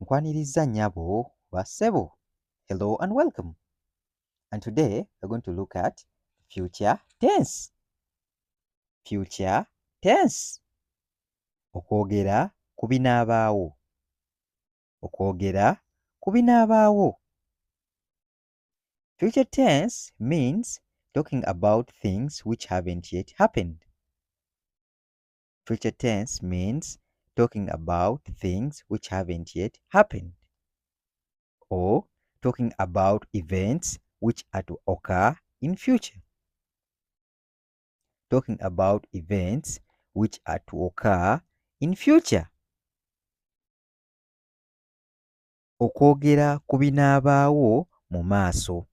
Nkwaniriza nnyabo bassebo. Hello and welcome. And today we're going to look at future tense. Future tense. Okwogera ku binabaawo. Okwogera ku binabaawo. Future tense means talking about things which haven't yet happened. Future tense means talking about things which haven't yet happened, or talking about events which are to occur in future. Talking about events which are to occur in future. Okwogera ku binabaawo mu maaso.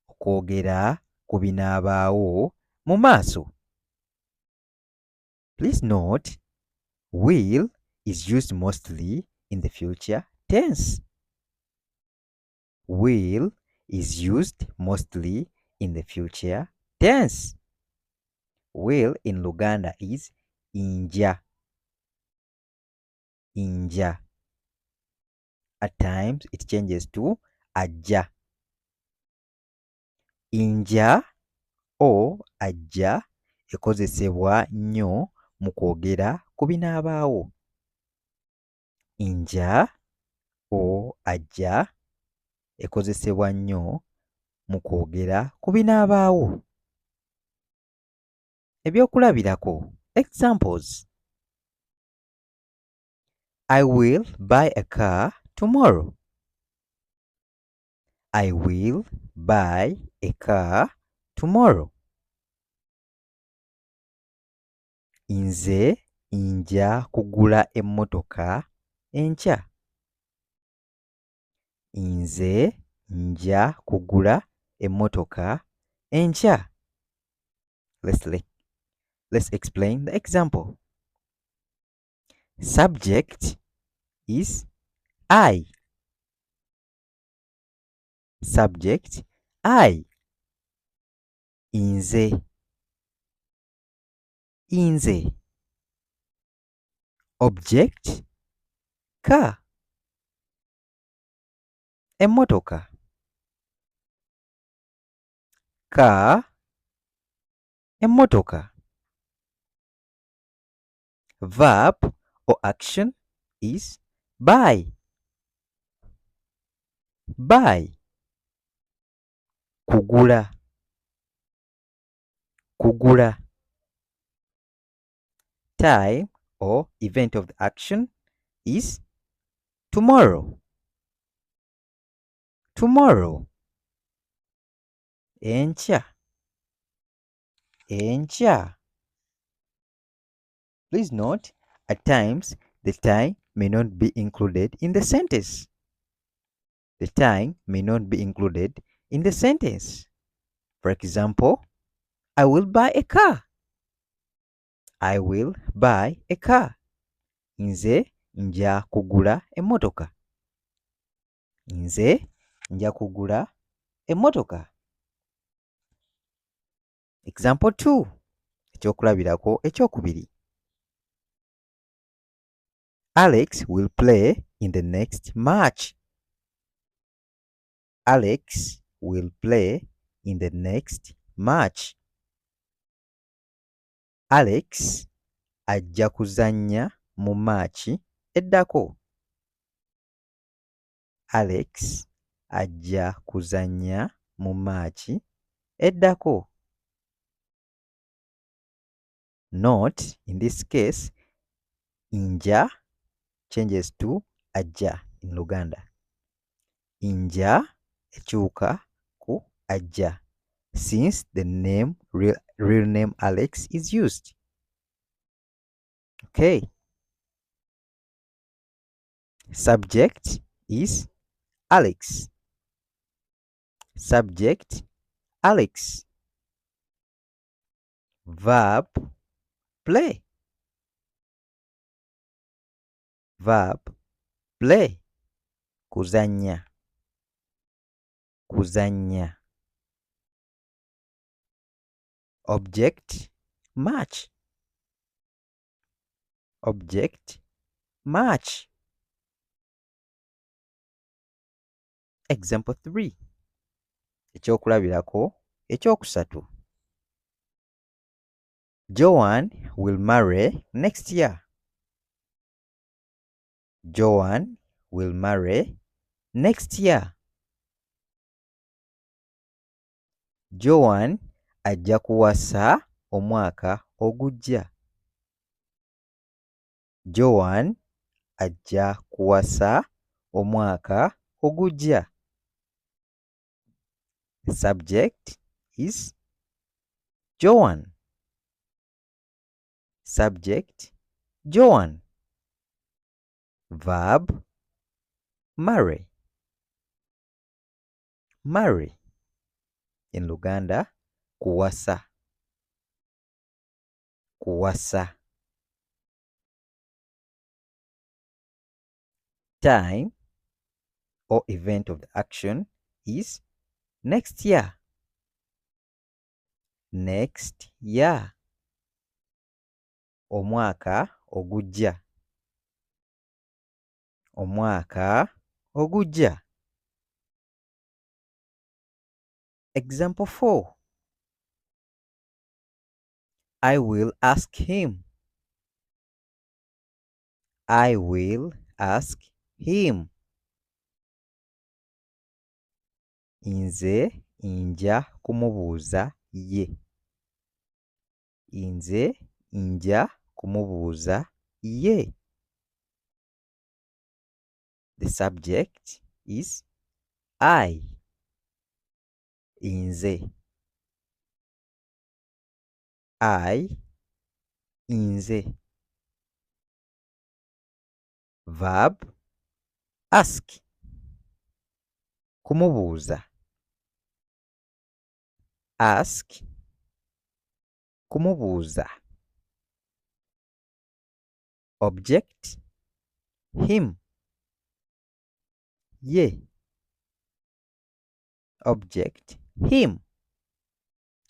Okwogera ku binabaawo mu maaso. Please note, will is used mostly in the future tense. Will is used mostly in the future tense. Will in Luganda is inja. Inja. At times it changes to ajja. Inja or ajja ekozesebwa nnyo mu kwogera ku binabaawo. Inja or ajja ekozesebwa nnyo mu kwogera ku binabaawo. Ebyokulabirako. Examples. I will buy a car tomorrow. I will buy a car tomorrow. Nze nja kugula emmotoka enkya. Nze nja kugula emmotoka enkya. Let's explain the example. Subject is I. Subject I. Nze. Nze. Object ka. Emmotoka. Ka. Emmotoka. Verb or action is buy. Buy. Kugula. Kugula. Time or event of the action is tomorrow. Tomorrow. Enkya. Enkya. Please note, at times the time may not be included in the sentence. The time may not be included in the sentence. For example, I will buy a car. I will buy a car. Nze nja kugula emmotoka. Nze nja kugula emmotoka. Example 2. Ekyokulabirako ekyokubiri. Alex will play in the next match. Alex will play in the next match. Alex ajja kuzannya mu maachi eddako. Alex ajja kuzannya mu maachi eddako. Note, in this case, nja changes to ajja in Luganda. Nja ekyuka ku ajja since the name, real name Alex is used. Okay. Subject is Alex. Subject Alex. Verb play. Verb play. Kuzannya. Kuzannya. Object match. Object match. Example 3. Ekyokulabirako ekyokusatu. Joan will marry next year. Joan will marry next year. Joan ajja kuwasa omwaka ogujja. Joan ajja kuwasa omwaka ogujja. The subject is Joan. Subject, Joan. Verb, marry. Marry. In Luganda, kuwasa. Kuwasa. Time or event of the action is next year. Next year. Omwaka ogujja. Omwaka ogujja. Example 4. I will ask him. I will ask him. Nze nja kumubuuza ye. Nze nja kumubuuza ye. The subject is I. Nze. I. Nze. Verb, ask. Kumubuuza. Ask. Kumubuuza. Object, him. Ye. Object, him.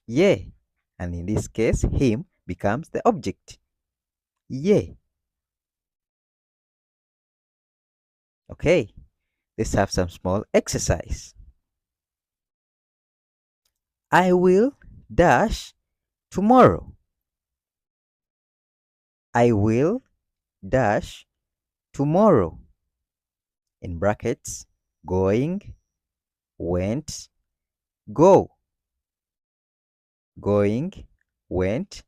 Ye. And in this case, him becomes the object. Ye. Okay, let's have some small exercise. I will dash tomorrow. I will dash tomorrow. In brackets, going, went, go. Going, went,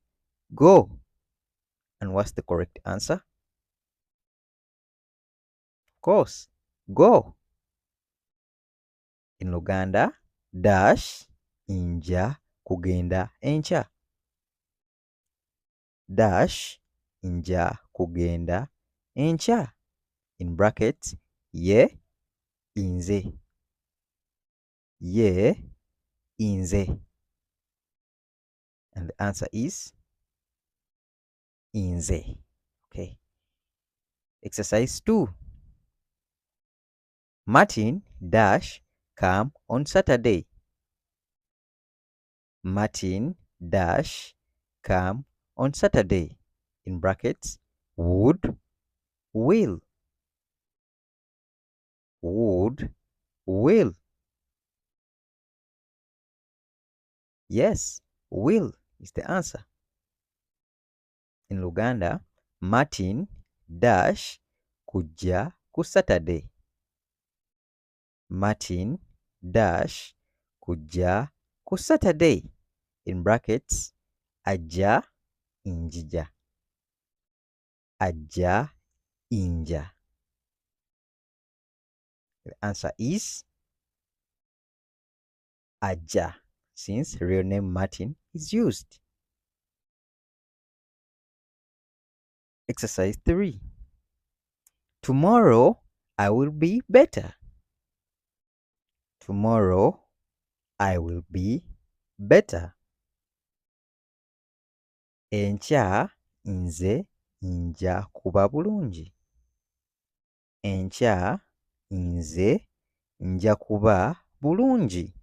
go. And what's the correct answer? Of course, go. In Luganda, dash, nja, kugenda, enkya. Dash, nja, kugenda, enkya. In brackets, ye, nze. Ye, nze. And the answer is nze. Okay. Exercise 2. Martin dash come on Saturday. Martin dash come on Saturday. In brackets, would, will. Would, will. Yes, will is the answer. In Luganda, Martin dash kujja ku Saturday. Martin dash kujja ku Saturday. In brackets, ajja injija. Ajja inja. The answer is ajja, since real name Martin is used. Exercise 3. Tomorrow I will be better. Tomorrow I will be better. Enkya nze nja kuba bulungi. Enkya nze nja kuba bulungi.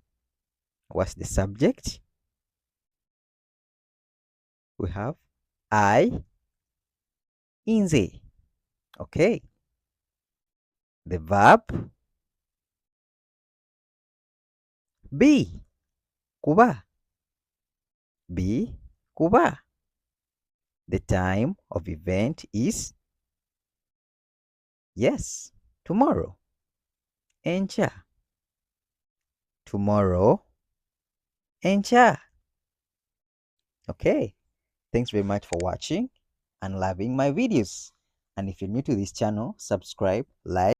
What's the subject? We have I, nze. Okay. The verb, Be. Kuba. Be. Kuba. The time of event is, yes, tomorrow. Encha. Tomorrow. Encha. Okay. Thanks very much for watching and loving my videos. And if you're new to this channel, subscribe, like,